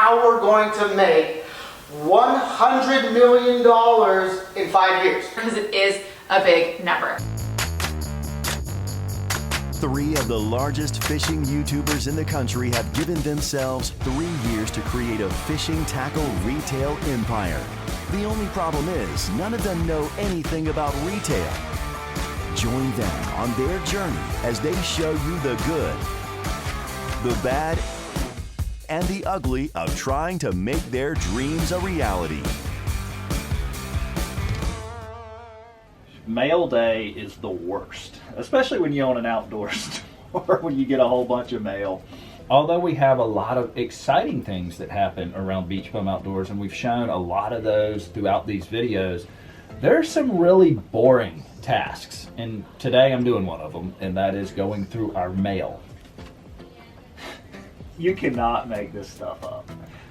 how we're going to make $100 million in 5 years. Because it is a big number. 3 of the largest fishing YouTubers in the country have given themselves 3 years to create a fishing tackle retail empire. The only problem is, none of them know anything about retail. Join them on their journey as they show you the good, the bad, and the ugly of trying to make their dreams a reality. Mail day is the worst, especially when you own an outdoor store, when you get a whole bunch of mail. Although we have a lot of exciting things that happen around Beach Bum Outdoors, and we've shown a lot of those throughout these videos, there's some really boring tasks. And today I'm doing one of them, and that is going through our mail. You cannot make this stuff up.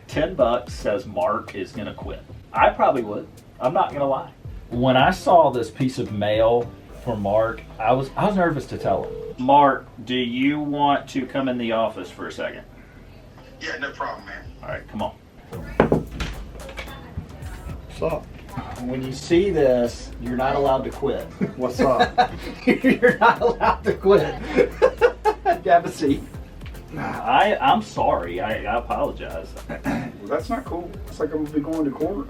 $10 says Mark is gonna quit. I probably would, I'm not gonna lie. When I saw this piece of mail for Mark, I was nervous to tell him. Mark, do you want to come in the office for a second? Yeah, no problem, man. All right, come on. What's up? When you see this, you're not allowed to quit. What's up? You're not allowed to quit. Have a seat. I'm sorry. I apologize. Well, that's not cool. It's like I'm gonna be going to court.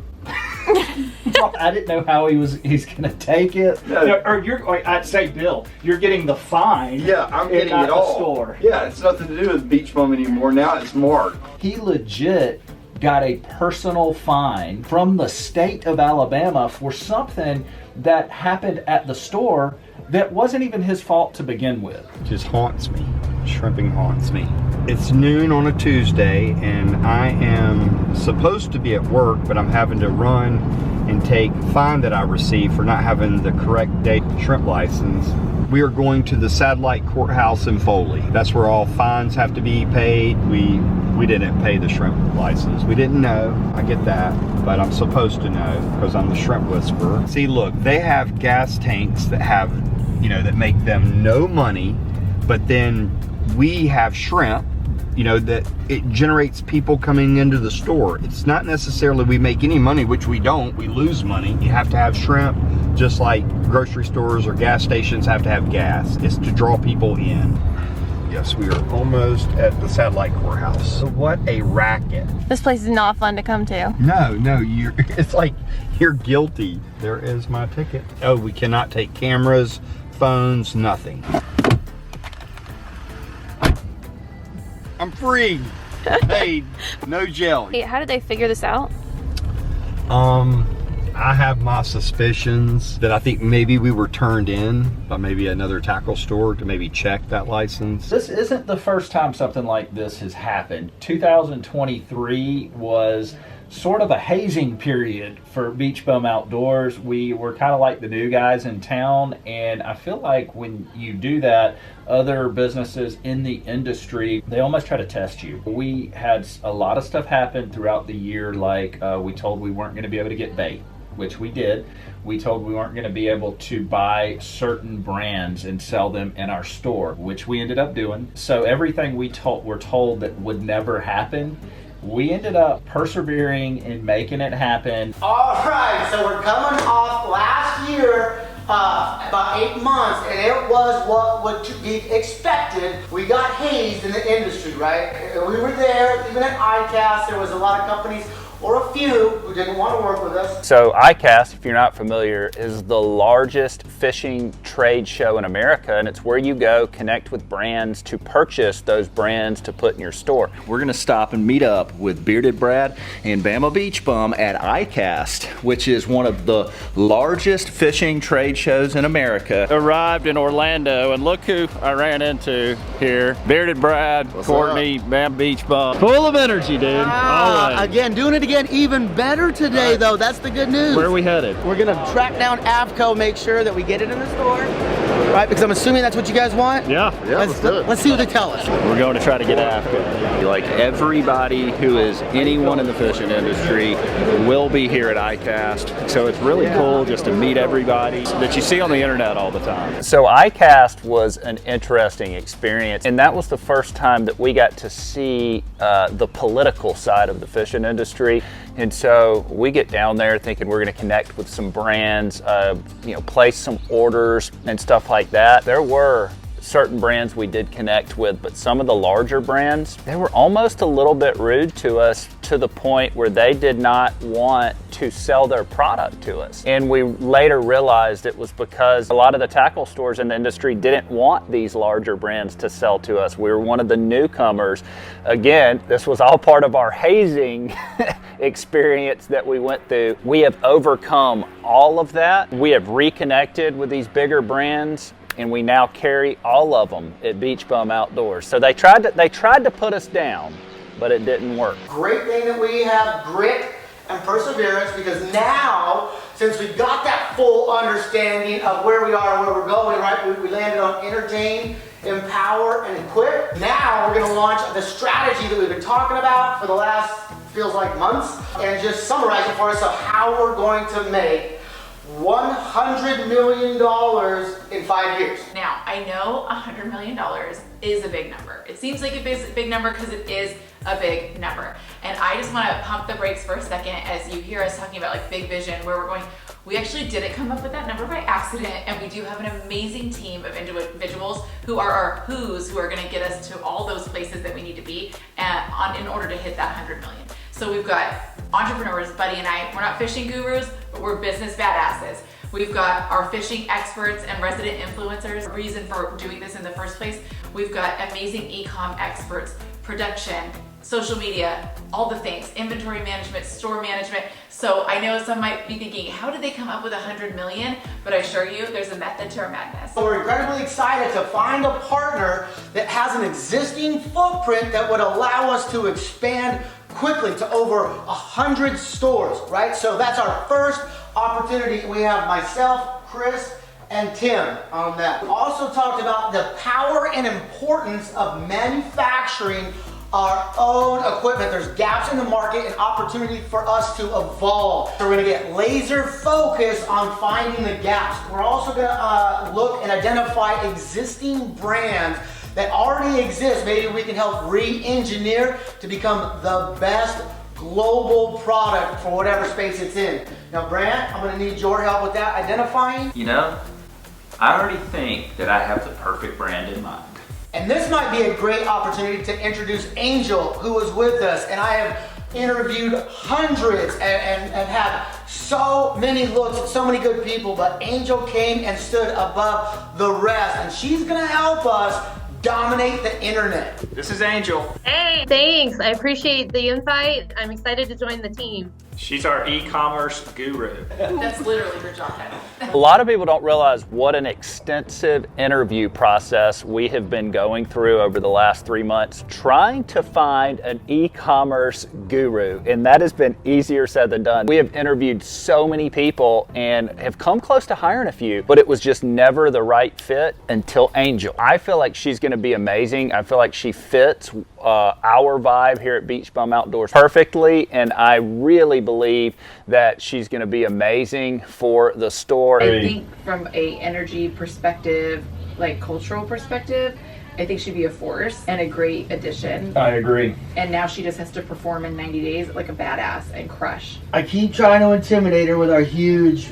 I didn't know how he's gonna take it. No. Or I'd say, Bill, you're getting the fine. Yeah, I'm getting not it all. The store. Yeah, it's nothing to do with Beach Bum anymore. Now it's Mark. He legit got a personal fine from the state of Alabama for something that happened at the store that wasn't even his fault to begin with. Just haunts me. Shrimping haunts me. It's noon on a Tuesday and I am supposed to be at work, but I'm having to run and take fine that I received for not having the correct date shrimp license. We are going to the satellite courthouse in Foley. That's where all fines have to be paid. We didn't pay the shrimp license. We didn't know. I get that, but I'm supposed to know because I'm the shrimp whisperer. See, look, they have gas tanks that have, that make them no money, but then we have shrimp, that it generates people coming into the store. It's not necessarily we make any money, which we don't. We lose money. You have to have shrimp, just like grocery stores or gas stations have to have gas. It's to draw people in. Yes, we are almost at the satellite courthouse. So what a racket. This place is not fun to come to. No, it's like you're guilty. There is my ticket. Oh, we cannot take cameras, phones, nothing. I'm free. Hey, no jelly. Hey, how did they figure this out? I have my suspicions that I think maybe we were turned in by maybe another tackle store to maybe check that license. This isn't the first time something like this has happened. 2023 was sort of a hazing period for Beach Bum Outdoors. We were kind of like the new guys in town, and I feel like when you do that, other businesses in the industry, they almost try to test you. We had a lot of stuff happen throughout the year, like we told we weren't going to be able to get bait, which we did. We told we weren't going to be able to buy certain brands and sell them in our store, which we ended up doing. So everything we were told that would never happen, we ended up persevering and making it happen. All right, so we're coming off last year, about 8 months, and it was what would be expected. We got hazed in the industry, right? We were there, even at Icast, there was a lot of companies, or a few, who didn't want to work with us. So Icast, if you're not familiar, is the largest fishing trade show in America, and it's where you go connect with brands to purchase those brands to put in your store. We're gonna stop and meet up with Bearded Brad and Bama Beach Bum at Icast, which is one of the largest fishing trade shows in America. Arrived in Orlando, and look who I ran into here. Bearded Brad, Courtney, Bama Beach Bum. Full of energy, dude. Always. Again, doing it again even better today, though. That's the good news. Where are we headed? We're gonna track down Avco, make sure that we get it in the store. right? Because I'm assuming that's what you guys want. Yeah, Let's see what they tell us. We're going to try to get after. Like everybody who is anyone in the fishing industry will be here at Icast. So it's really cool just to meet everybody that you see on the internet all the time. So Icast was an interesting experience, and that was the first time that we got to see the political side of the fishing industry. And so we get down there thinking we're going to connect with some brands, place some orders and stuff like that. There were certain brands we did connect with, but some of the larger brands, they were almost a little bit rude to us, to the point where they did not want to sell their product to us. And we later realized it was because a lot of the tackle stores in the industry didn't want these larger brands to sell to us. We were one of the newcomers. Again, this was all part of our hazing experience that we went through. We have overcome all of that. We have reconnected with these bigger brands, and we now carry all of them at Beach Bum Outdoors. So they tried to put us down, but it didn't work. Great thing that we have grit and perseverance, because now, since we've got that full understanding of where we are and where we're going, right? We landed on entertain, empower, and equip. Now we're gonna launch the strategy that we've been talking about for the last, feels like months, and just summarize it for us of how we're going to make $100 million in 5 years. Now, I know $100 million is a big number. It seems like a big number because it is a big number. And I just want to pump the brakes for a second as you hear us talking about like big vision, where we're going. We actually didn't come up with that number by accident, and we do have an amazing team of individuals who are our who's, who are going to get us to all those places that we need to be in order to hit that 100 million. So we've got entrepreneurs, Buddy and I. We're not fishing gurus, but we're business badasses. We've got our fishing experts and resident influencers, reason for doing this in the first place. We've got amazing e-com experts, production, social media, all the things, inventory management, store management. So I know some might be thinking, how did they come up with 100 million? But I assure you, there's a method to our madness. So we're incredibly excited to find a partner that has an existing footprint that would allow us to expand quickly to over 100 stores, right? So that's our first opportunity. We have myself, Chris, and Tim on that. We also talked about the power and importance of manufacturing our own equipment. There's gaps in the market and opportunity for us to evolve. So we're gonna get laser focused on finding the gaps. We're also gonna look and identify existing brands that already exist. Maybe we can help re-engineer to become the best global product for whatever space it's in. Now, Brant, I'm gonna need your help with that, identifying. You know, I already think that I have the perfect brand in mind. And this might be a great opportunity to introduce Angel, who was with us, and I have interviewed hundreds and had so many looks at so many good people, but Angel came and stood above the rest, and she's gonna help us dominate the internet. This is Angel. Hey, thanks. I appreciate the invite. I'm excited to join the team. She's our e-commerce guru. That's literally her job title. A lot of people don't realize what an extensive interview process we have been going through over the last 3 months trying to find an e-commerce guru, and that has been easier said than done. We have interviewed so many people and have come close to hiring a few, but it was just never the right fit until Angel. I feel like she's going to be amazing. I feel like she fits our vibe here at Beach Bum Outdoors perfectly, and I really believe that she's going to be amazing for the store. I think from a energy perspective, like cultural perspective, I think she'd be a force and a great addition. I agree. And now she just has to perform in 90 days like a badass and crush. I keep trying to intimidate her with our huge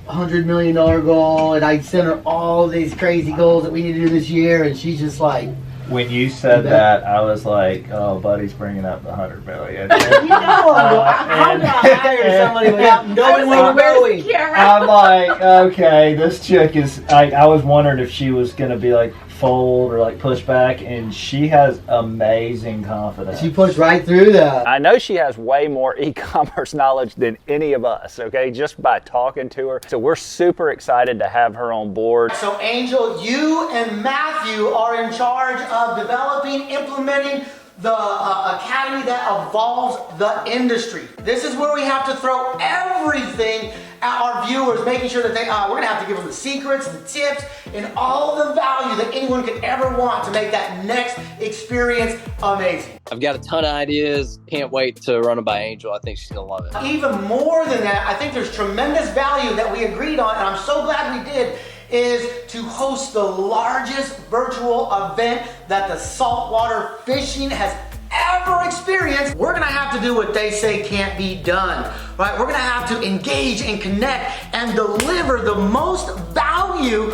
$100 million goal, and I send her all these crazy goals that we need to do this year, and she's just like, When you said that, I was like, "Oh, Buddy's bringing up the 100 million." you know, how can I hire somebody without knowing where we're going? I'm like, okay, this chick is. I was wondering if she was gonna be like fold or like pushback, and she has amazing confidence. She pushed right through that. I know she has way more e-commerce knowledge than any of us, okay, just by talking to her. So we're super excited to have her on board. So Angel, you and Matthew are in charge of developing, implementing the academy that evolves the industry. This is where we have to throw everything our viewers, making sure that we're gonna have to give them the secrets and the tips and all the value that anyone could ever want to make that next experience amazing. I've got a ton of ideas. Can't wait to run them by Angel. I think she's gonna love it. Even more than that, I think there's tremendous value that we agreed on, and I'm so glad we did, is to host the largest virtual event that the saltwater fishing has ever experienced. We're gonna have to do what they say can't be done, right? We're gonna have to engage and connect and deliver the most value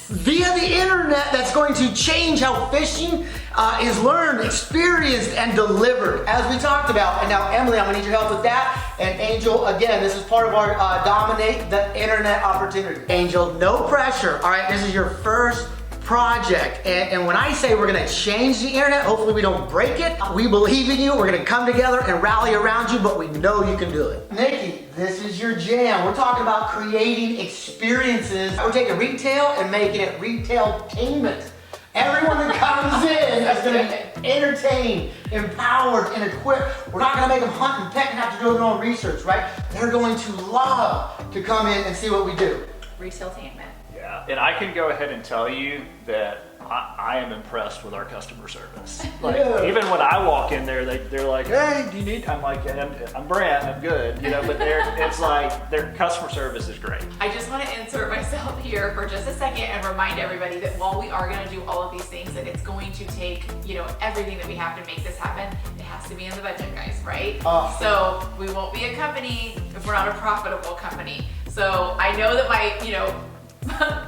via the internet that's going to change how fishing is learned, experienced, and delivered, as we talked about. And now, Emily, I'm gonna need your help with that. And Angel, again, this is part of our Dominate the Internet opportunity. Angel, no pressure, all right? This is your first project. And when I say we're gonna change the internet, hopefully we don't break it. We believe in you. We're gonna come together and rally around you, but we know you can do it. Nikki, this is your jam. We're talking about creating experiences. We're taking retail and making it retail-tainment. Everyone that comes in is gonna be entertained, empowered, and equipped. We're not gonna make them hunt and peck and have to do their own research, right? They're going to love to come in and see what we do. Retail-tainment. Yeah, and I can go ahead and tell you that I am impressed with our customer service. Like, even when I walk in there, they're like, hey, do you need, I'm like, I'm Brad, I'm good, you know, but it's like, their customer service is great. I just want to insert myself here for just a second and remind everybody that while we are going to do all of these things, that it's going to take, you know, everything that we have to make this happen. It has to be in the budget, guys, right? So we won't be a company if we're not a profitable company. So I know that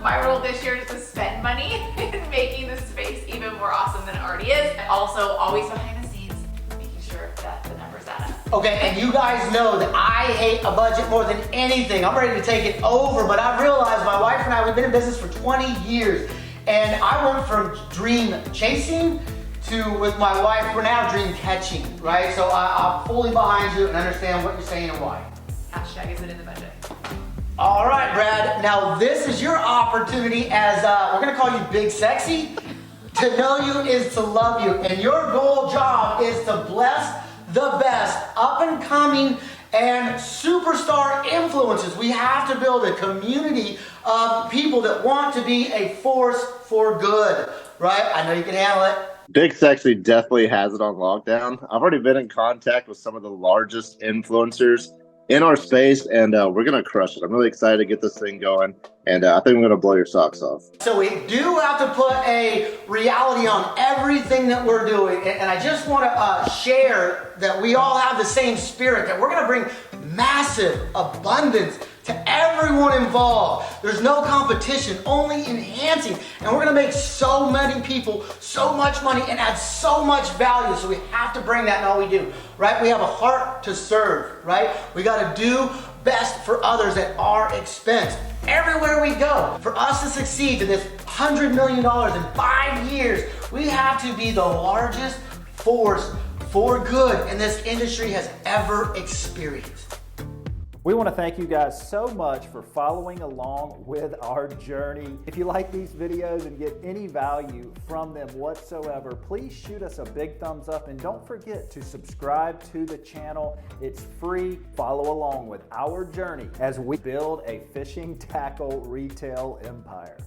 my role this year is to spend money in making this space even more awesome than it already is. And also, always behind the scenes, making sure that the numbers add up. Okay, and you guys know that I hate a budget more than anything. I'm ready to take it over, but I've realized my wife and I, we've been in business for 20 years, and I went from dream chasing to, with my wife, we're now dream catching, right? So I'm fully behind you and understand what you're saying and why. Hashtag is it in the budget? All right, Brad, now this is your opportunity as, we're gonna call you Big Sexy. To know you is to love you, and your goal job is to bless the best up and coming and superstar influencers. We have to build a community of people that want to be a force for good, right? I know you can handle it. Big Sexy definitely has it on lockdown. I've already been in contact with some of the largest influencers in our space, and we're gonna crush it. I'm really excited to get this thing going, and I think we're gonna blow your socks off. So we do have to put a reality on everything that we're doing, and I just want to share that we all have the same spirit, that we're gonna bring massive abundance to everyone involved. There's no competition, only enhancing, and we're gonna make so many people so much money and add so much value, so we have to bring that in all we do, right? We have a heart to serve, right? We gotta do best for others at our expense. Everywhere we go, for us to succeed to this $100 million in 5 years, we have to be the largest force for good in this industry has ever experienced. We want to thank you guys so much for following along with our journey. If you like these videos and get any value from them whatsoever, please shoot us a big thumbs up, and don't forget to subscribe to the channel. It's free. Follow along with our journey as we build a fishing tackle retail empire.